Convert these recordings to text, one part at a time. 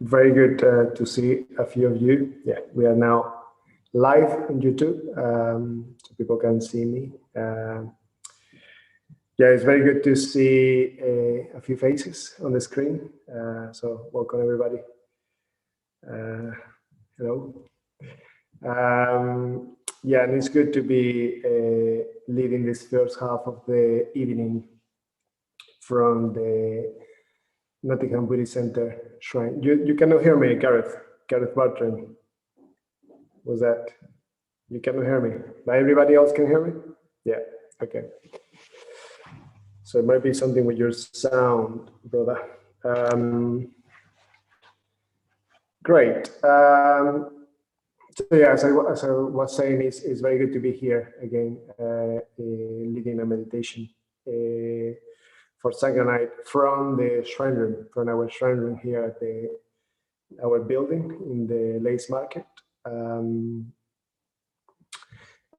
Very good to see a few of you. Yeah, we are now live on YouTube, so people can see me. Yeah, it's very good to see a few faces on the screen. So welcome everybody. Hello. Yeah, and it's good to be leading this first half of the evening from the Nottingham Buddhist Center Shrine. You cannot hear me, Gareth Bartram. Was that? You cannot hear me, but everybody else can hear me? Yeah, okay. So it might be something with your sound, brother. Great. So yeah, as I was saying, it's very good to be here again, leading a meditation for Sangha night from the shrine room, from our shrine room here at our building in the Lace Market.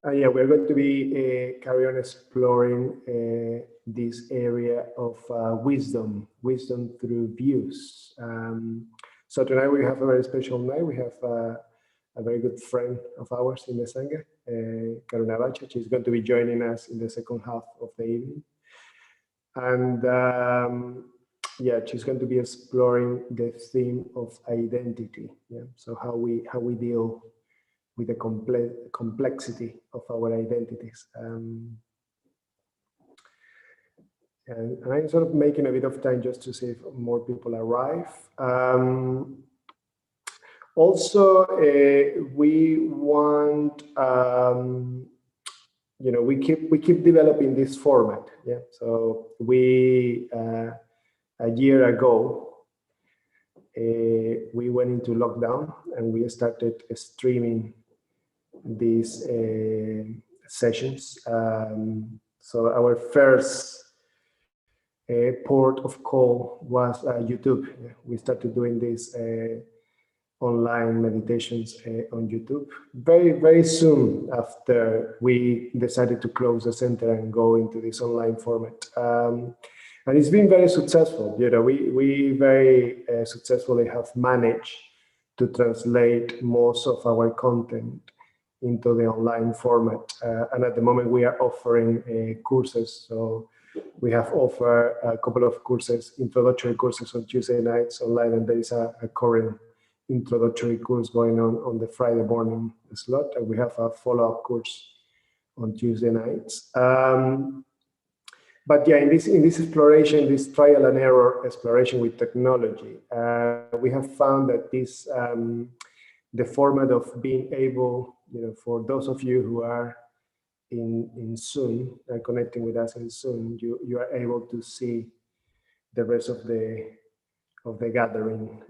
Yeah, we're going to be carry on exploring this area of wisdom through views. So tonight we have a very special night. We have a very good friend of ours in the Sangha, Karunavaca. She's going to be joining us in the second half of the evening. And yeah, she's going to be exploring the theme of identity. Yeah, so how we deal with the complexity of our identities. And I'm sort of making a bit of time just to see if more people arrive. Also, we want, you know, we keep developing this format. Yeah. So we a year ago we went into lockdown and we started streaming these sessions. So our first port of call was YouTube. We started doing these online meditations on YouTube. Very soon after we decided to close the center and go into this online format. And it's been very successful. You know, we very successfully have managed to translate most of our content into the online format. And at the moment we are offering courses. So we have offered a couple of courses, introductory courses on Tuesday nights online, and there is a current introductory course going on the Friday morning slot, and we have a follow-up course on Tuesday nights. But yeah, in this exploration, this trial and error exploration with technology, we have found that this the format of being able, you know, for those of you who are in Zoom, connecting with us in Zoom, you are able to see the rest of the gathering.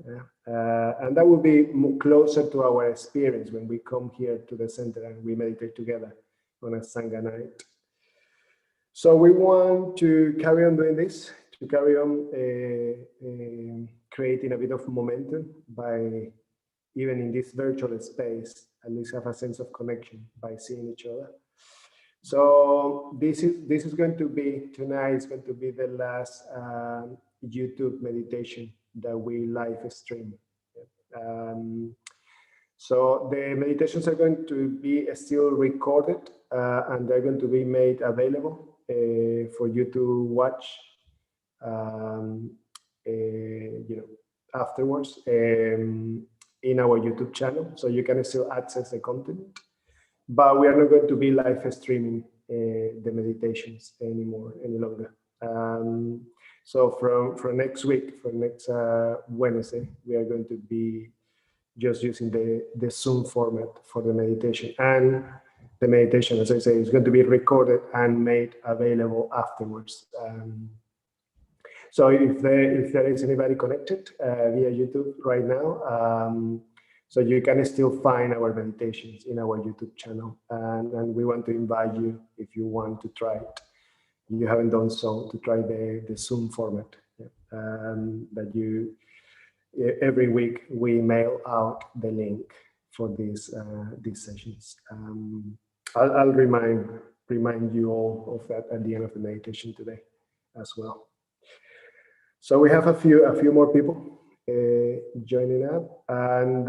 And that will be closer to our experience when we come here to the center and we meditate together on a Sangha night. So we want to carry on doing this, to carry on creating a bit of momentum by, even in this virtual space, at least have a sense of connection by seeing each other. So this is going to be, tonight is going to be the last YouTube meditation that we live stream. So the meditations are going to be still recorded and they're going to be made available for you to watch, you know, afterwards in our YouTube channel. So you can still access the content, but we are not going to be live streaming the meditations any longer. So from next week, from next Wednesday, we are going to be just using the Zoom format for the meditation. And the meditation, as I say, is going to be recorded and made available afterwards. So if there is anybody connected via YouTube right now, so you can still find our meditations in our YouTube channel. And we want to invite you, if you want to try it, you haven't done so, to try the Zoom format. That you, every week we mail out the link for these sessions. I'll remind you all of that at the end of the meditation today as well. So we have a few more people joining up. And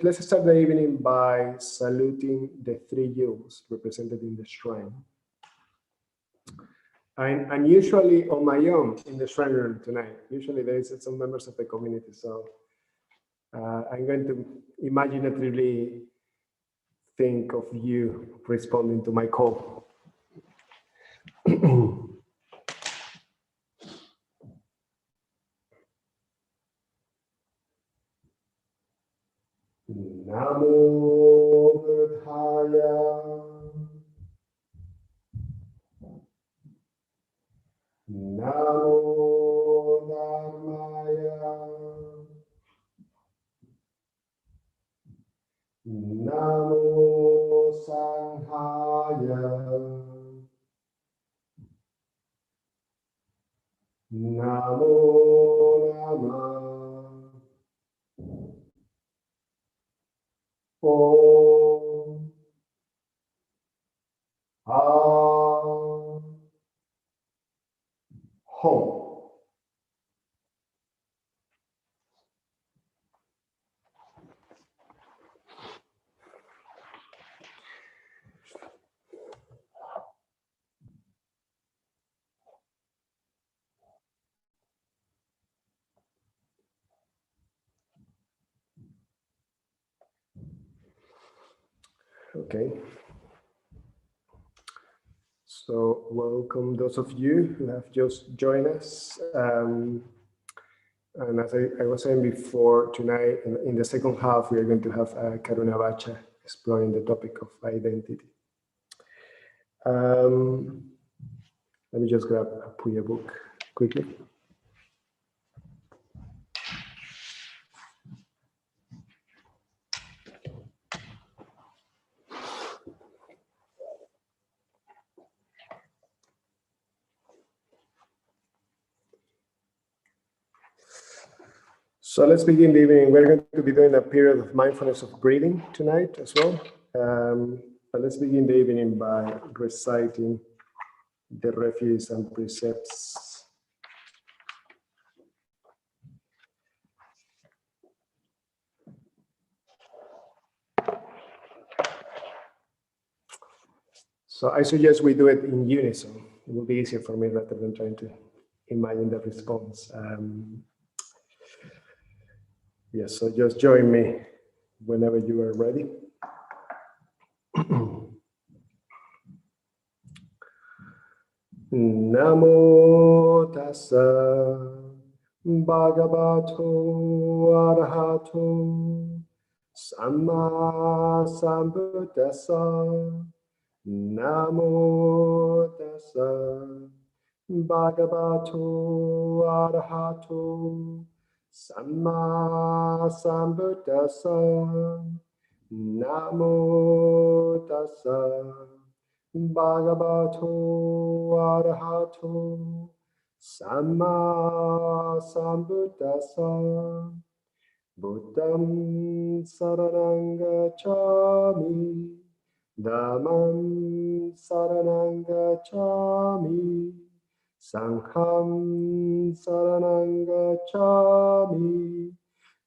let's start the evening by saluting the three yous represented in the shrine. I'm usually on my own in the shrine room tonight. Usually there is some members of the community, so I'm going to imaginatively think of you responding to my call. Namo Buddhaya. Namo Dhammaya. Namo Sanghaya. Namo Namah. Om. Home. Okay. So welcome those of you who have just joined us. And as I was saying before, tonight in the second half, we are going to have Karunavaca exploring the topic of identity. Let me just grab a Puya book quickly. So let's begin the evening. We're going to be doing a period of mindfulness of breathing tonight as well. But let's begin the evening by reciting the refuges and precepts. So I suggest we do it in unison. It will be easier for me rather than trying to imagine the response. Yes, so just join me whenever you are ready. Namo tassa bhagavato arahato samma sambuddhassa. Namo tassa bhagavato arahato samma sambuddhassa. Namo tassa bhagavato arahato samma sambuddhassa. Buddham saranang gacchami. Dhammam saranang gacchami. Sangham saranang gacchami.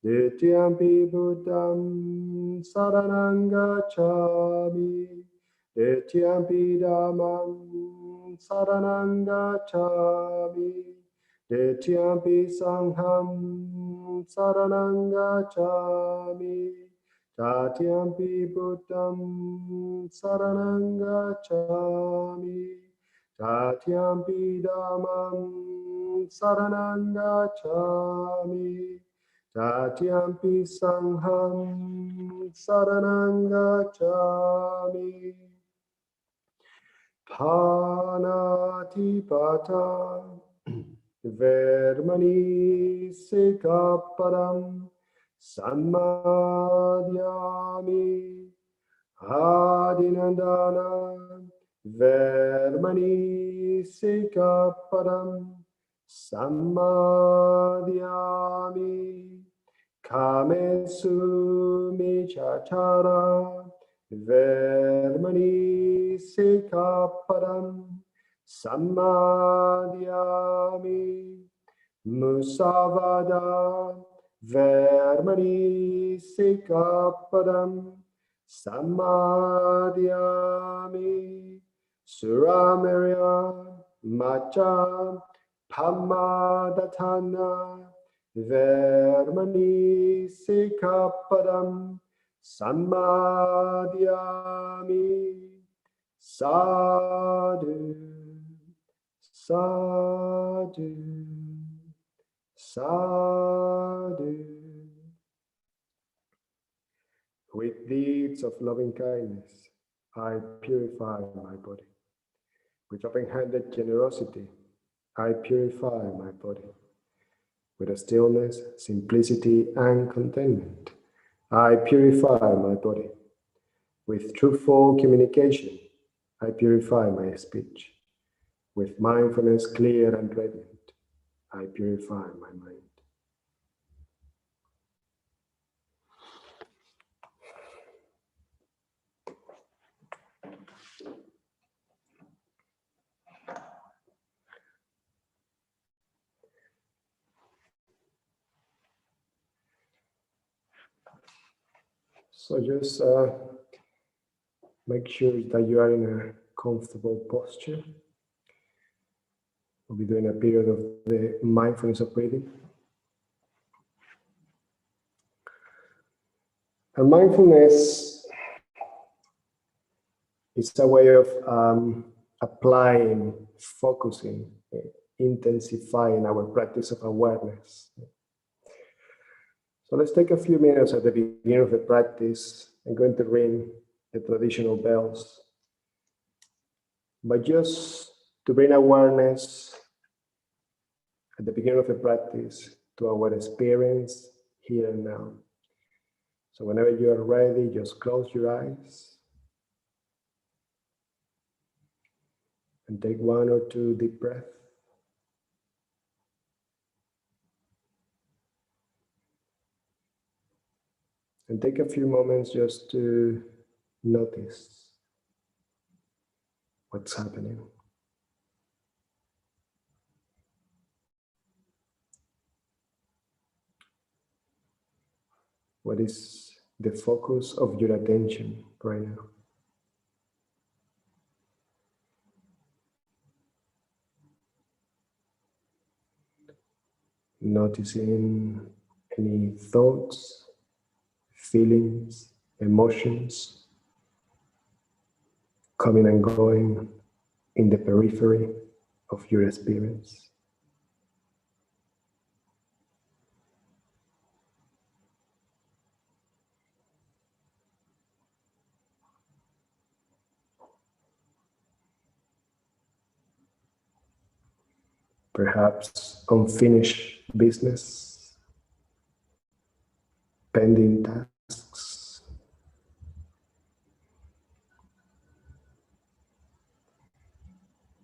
Ditiyampi Buddham saranang gacchami. Ditiyampi Dhammam saranang gacchami. Ditiyampi Sangham saranang gacchami. Tatyampi Buddham saranang gacchami. Tatyampi Dhammam saranang gacchami. Tatyampi Sangham saranang gacchami. Panatipata vermani sikaparam Samadhyami. Adinandana vermani sikaparam Samadhyami. Kamesu michachara vermani sikaparam Samadhyami. Musavada Vermani Sikapadam Samadhyami Suramirya Macha Pamadatana Vermani Sikapadam Samadhyami Sadhu Sadhu Sadhu. With deeds of loving kindness, I purify my body. With open-handed generosity, I purify my body. With a stillness, simplicity, and contentment, I purify my body. With truthful communication, I purify my speech. With mindfulness clear and radiant, I purify my mind. So just make sure that you are in a comfortable posture. We'll be doing a period of the mindfulness of breathing. And mindfulness is a way of applying, focusing, intensifying our practice of awareness. So let's take a few minutes at the beginning of the practice. I'm going to ring the traditional bells, but just to bring awareness at the beginning of the practice to our experience here and now. So whenever you are ready, just close your eyes and take one or two deep breaths. And take a few moments just to notice what's happening. What is the focus of your attention right now? Noticing any thoughts, feelings, emotions coming and going in the periphery of your experience. Perhaps unfinished business, pending tasks,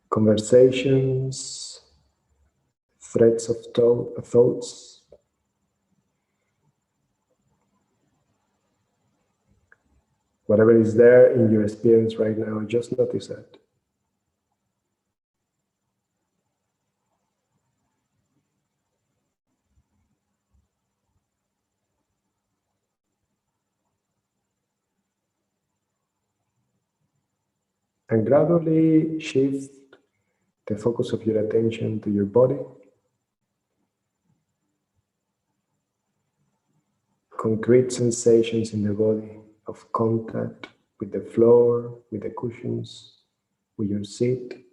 conversations, threads of thoughts, whatever is there in your experience right now, just notice that. And gradually shift the focus of your attention to your body. Concrete sensations in the body of contact with the floor, with the cushions, with your seat.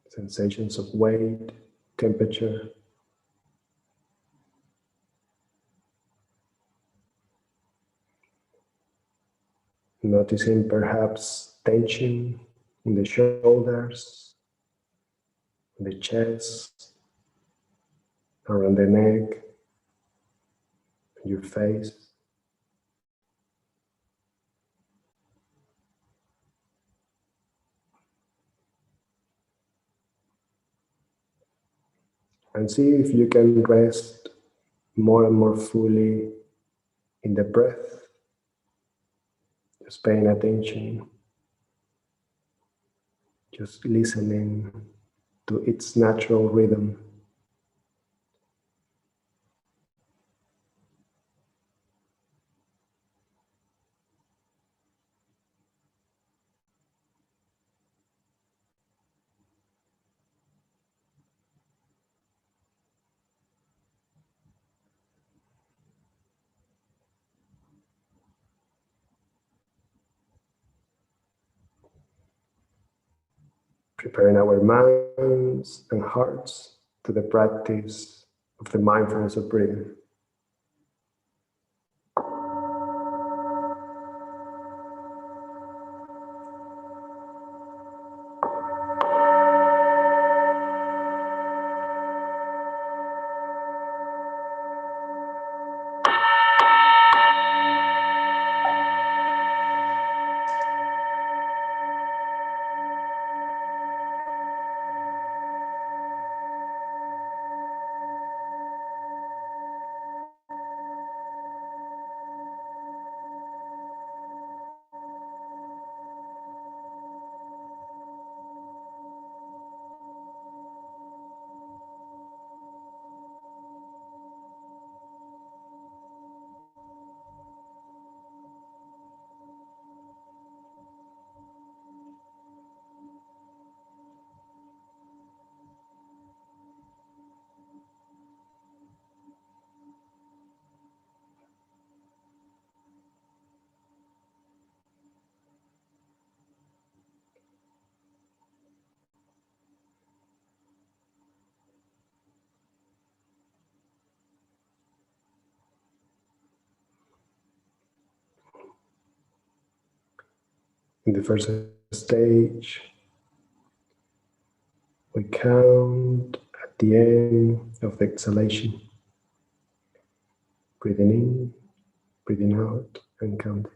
Sensations of weight, temperature. Noticing perhaps tension in the shoulders, in the chest, around the neck, your face. And see if you can rest more and more fully in the breath, just paying attention, just listening to its natural rhythm. preparing our minds and hearts to the practice of the mindfulness of breathing. In the first stage, we count at the end of the exhalation, breathing in, breathing out, and counting.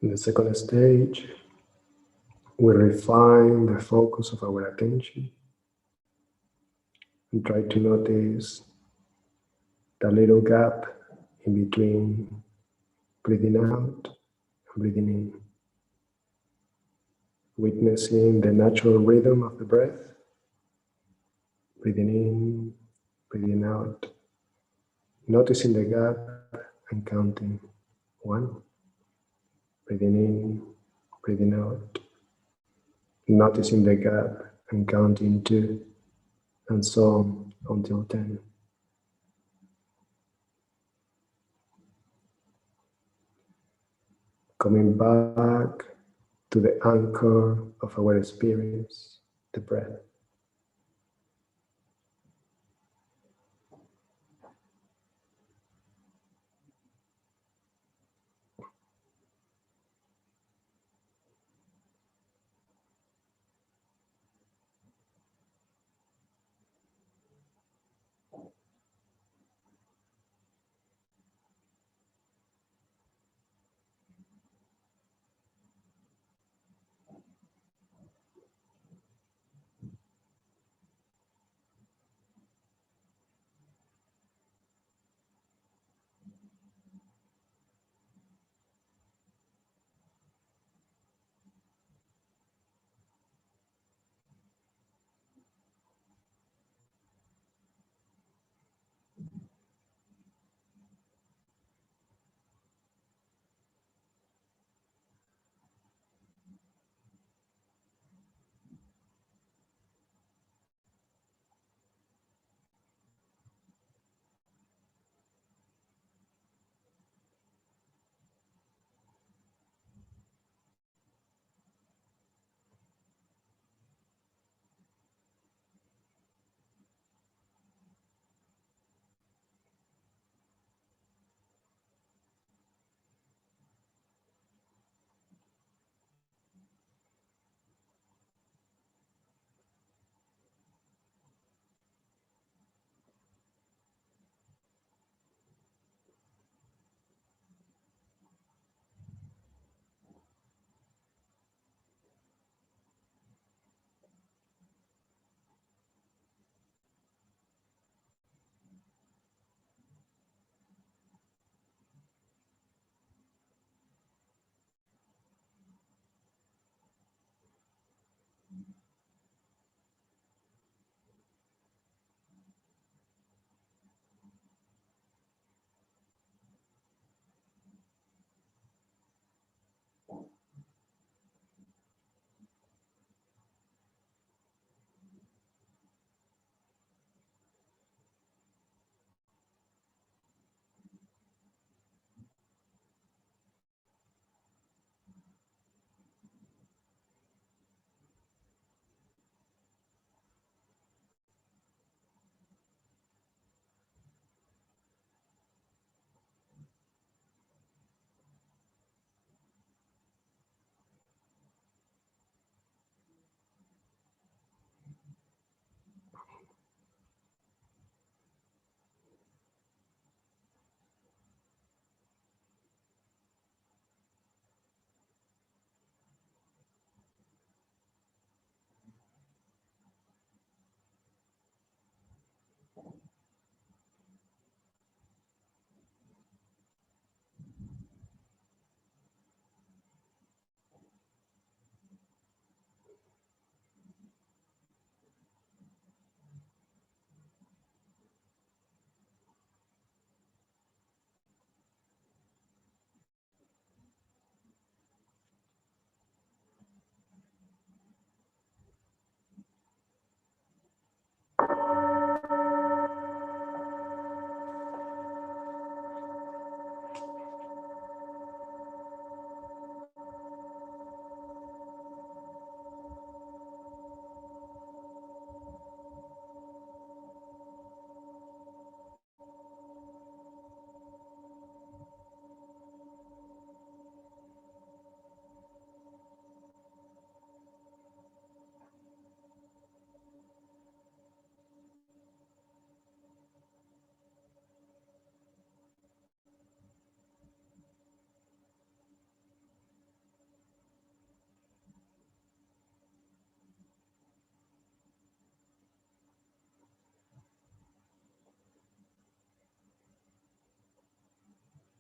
In the second stage, we refine the focus of our attention and try to notice the little gap in between breathing out and breathing in, witnessing the natural rhythm of the breath, breathing in, breathing out, noticing the gap and counting. 1, breathing in, breathing out, noticing the gap and counting 2, and so on until 10. Coming back to the anchor of our experience, the breath.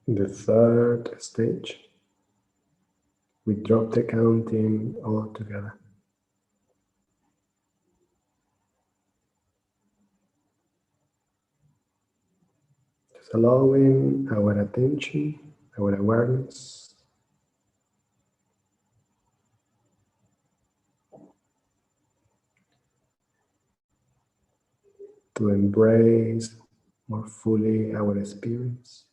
In the third stage, we drop the counting altogether. Just allowing our attention, our awareness to embrace more fully our experience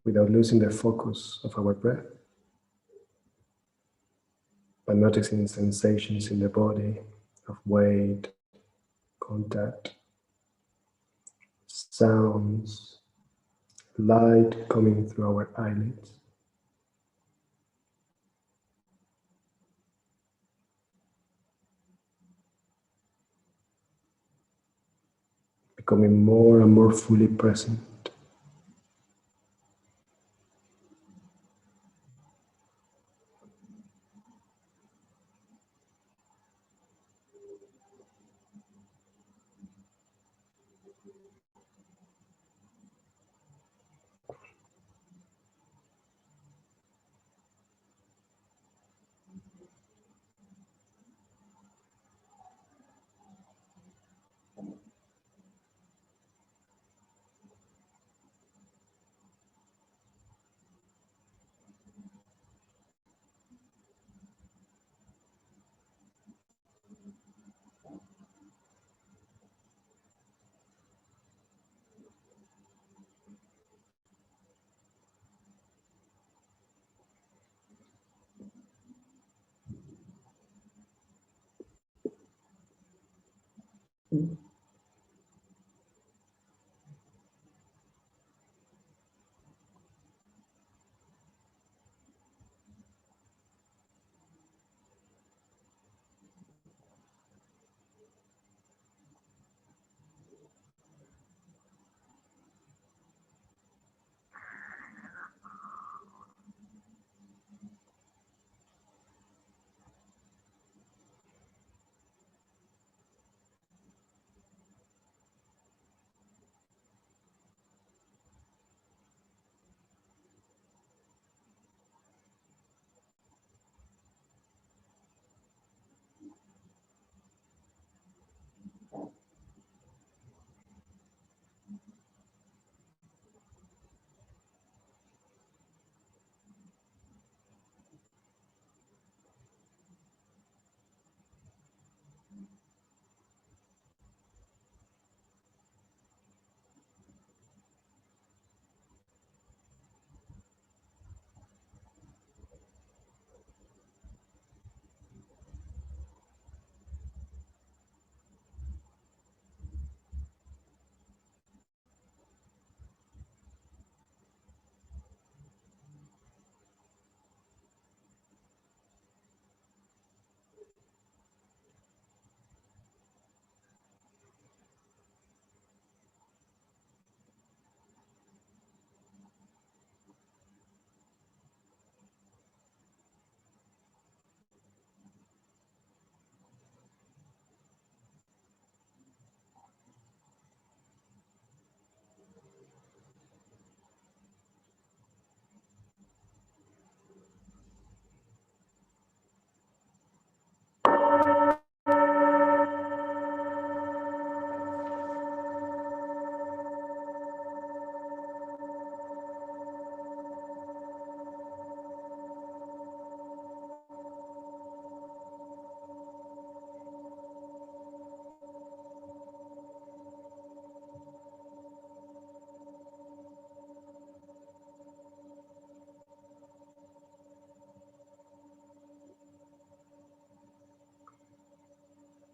without losing the focus of our breath, but noticing sensations in the body of weight, contact, sounds, light coming through our eyelids. Becoming more and more fully present.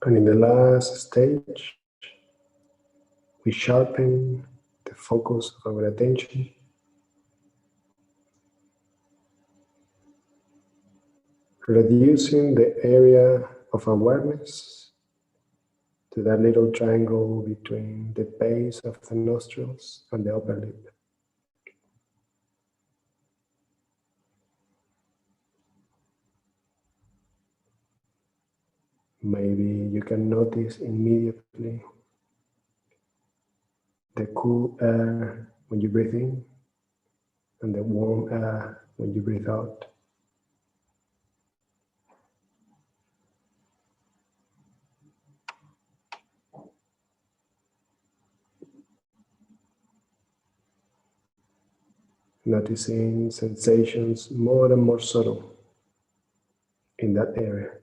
And in the last stage, we sharpen the focus of our attention, reducing the area of awareness to that little triangle between the base of the nostrils and the upper lip. Maybe you can notice immediately the cool air when you breathe in and the warm air when you breathe out. Noticing sensations more and more subtle in that area.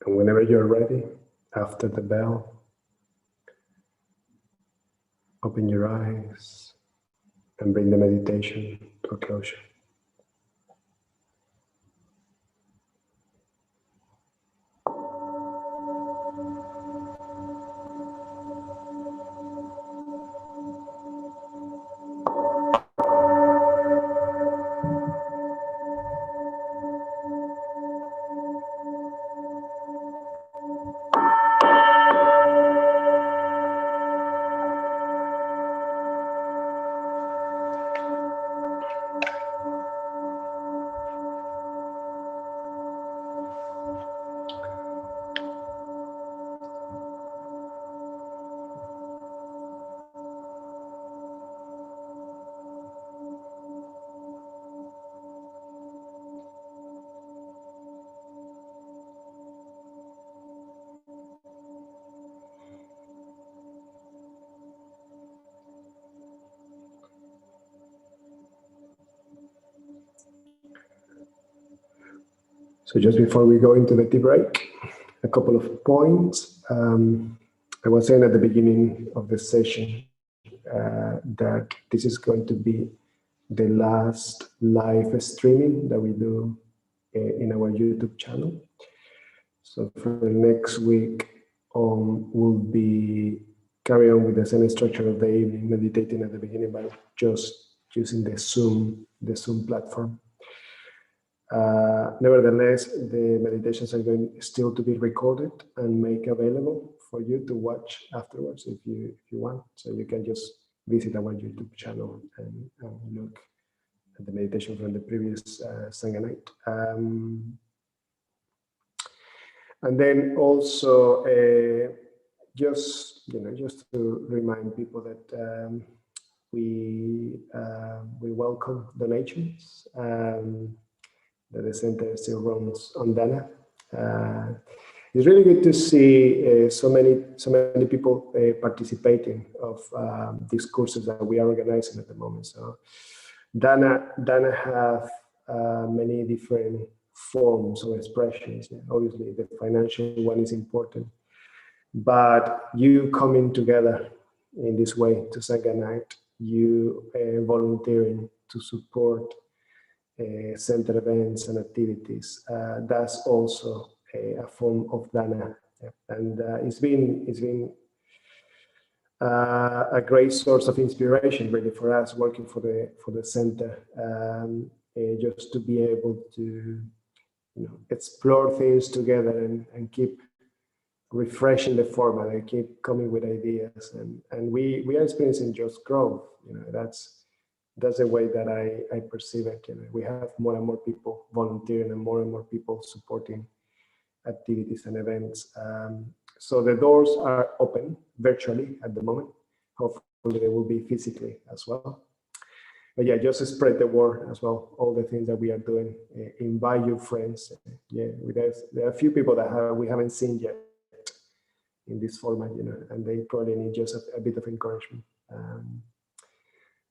And whenever you're ready, after the bell, open your eyes and bring the meditation to a closure. So just before we go into the tea break, a couple of points. I was saying at the beginning of the session that this is going to be the last live streaming that we do in our YouTube channel. So for the next week we'll be carry on with the same structure of the evening, meditating at the beginning, but just using the Zoom platform. Nevertheless, the meditations are going still to be recorded and make available for you to watch afterwards if you want. So you can just visit our YouTube channel and look at the meditation from the previous Sangha night. And then also just to remind people that we welcome donations. That the center still runs on Dana. It's really good to see so many people participating of these courses that we are organizing at the moment. So Dana have many different forms or expressions. Obviously, the financial one is important, but you coming together in this way to Sangha night, you volunteering to support center events and activities. That's also a form of Dana, and it's been a great source of inspiration, really, for us working for the center, just to be able to explore things together and keep refreshing the format and keep coming with ideas, and we are experiencing just growth. That's the way that I perceive it. We have more and more people volunteering and more people supporting activities and events. So the doors are open virtually at the moment. Hopefully they will be physically as well. But yeah, just spread the word as well. All the things that we are doing. Invite your friends. There are a few people that we haven't seen yet in this format, and they probably need just a bit of encouragement.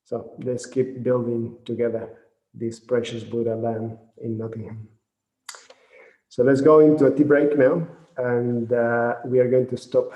So let's keep building together this precious Buddha land in Nottingham. So let's go into a tea break now, and we are going to stop